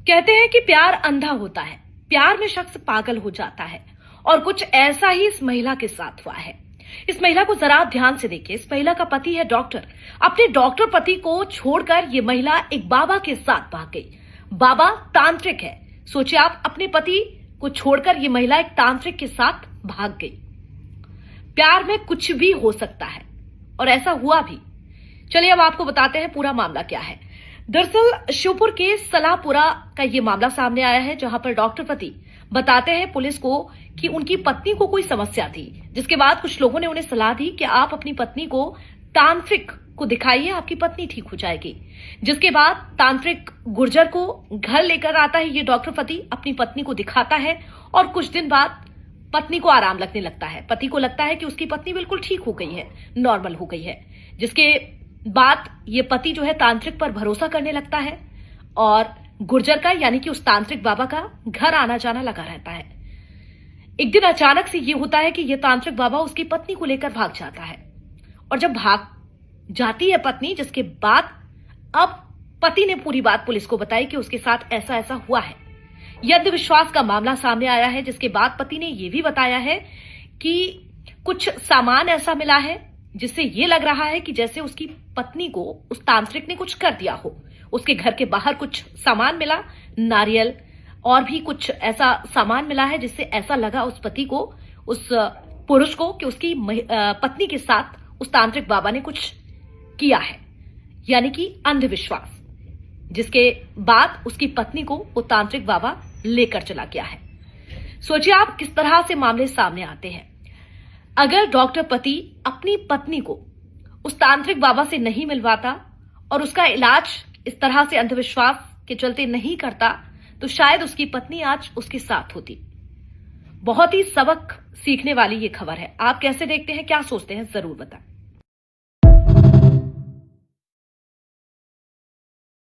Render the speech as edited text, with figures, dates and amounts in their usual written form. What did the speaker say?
कहते हैं कि प्यार अंधा होता है, प्यार में शख्स पागल हो जाता है और कुछ ऐसा ही इस महिला के साथ हुआ है। इस महिला को जरा ध्यान से देखिए। इस महिला का पति है डॉक्टर। अपने डॉक्टर पति को छोड़कर ये महिला एक बाबा के साथ भाग गई। बाबा तांत्रिक है। सोचिए आप, अपने पति को छोड़कर ये महिला एक तांत्रिक के साथ भाग गई। प्यार में कुछ भी हो सकता है और ऐसा हुआ भी। चलिए अब आपको बताते हैं पूरा मामला क्या है। दरअसल शिवपुर के सलापुरा का ये मामला सामने आया है, जहां पर डॉक्टर पति बताते हैं पुलिस को कि उनकी पत्नी को कोई समस्या थी, जिसके बाद कुछ लोगों ने उन्हें सलाह दी कि आप अपनी पत्नी को तांत्रिक को दिखाइए, आपकी पत्नी ठीक हो जाएगी। जिसके बाद तांत्रिक गुर्जर को घर लेकर आता है ये डॉक्टर पति, अपनी पत्नी को दिखाता है और कुछ दिन बाद पत्नी को आराम लगने लगता है। पति को लगता है कि उसकी पत्नी बिल्कुल ठीक हो गई है, नॉर्मल हो गई है। जिसके बाद ये पति जो है तांत्रिक पर भरोसा करने लगता है और गुर्जर का यानी कि उस तांत्रिक बाबा का घर आना जाना लगा रहता है। एक दिन अचानक से ये होता है कि ये तांत्रिक बाबा उसकी पत्नी को लेकर भाग जाता है और जब भाग जाती है पत्नी, जिसके बाद अब पति ने पूरी बात पुलिस को बताई कि उसके साथ ऐसा ऐसा हुआ है। यह अंधविश्वास का मामला सामने आया है, जिसके बाद पति ने यह भी बताया है कि कुछ सामान ऐसा मिला है जिससे ये लग रहा है कि जैसे उसकी पत्नी को उस तांत्रिक ने कुछ कर दिया हो। उसके घर के बाहर कुछ सामान मिला, नारियल और भी कुछ ऐसा सामान मिला है जिससे ऐसा लगा उस पति को, उस पुरुष को, कि उसकी पत्नी के साथ उस तांत्रिक बाबा ने कुछ किया है, यानी कि अंधविश्वास। जिसके बाद उसकी पत्नी को वो तांत्रिक बाबा लेकर चला गया है। सोचिए आप किस तरह से मामले सामने आते हैं। अगर डॉक्टर पति अपनी पत्नी को उस तांत्रिक बाबा से नहीं मिलवाता और उसका इलाज इस तरह से अंधविश्वास के चलते नहीं करता, तो शायद उसकी पत्नी आज उसके साथ होती। बहुत ही सबक सीखने वाली ये खबर है। आप कैसे देखते हैं, क्या सोचते हैं, जरूर बताएं।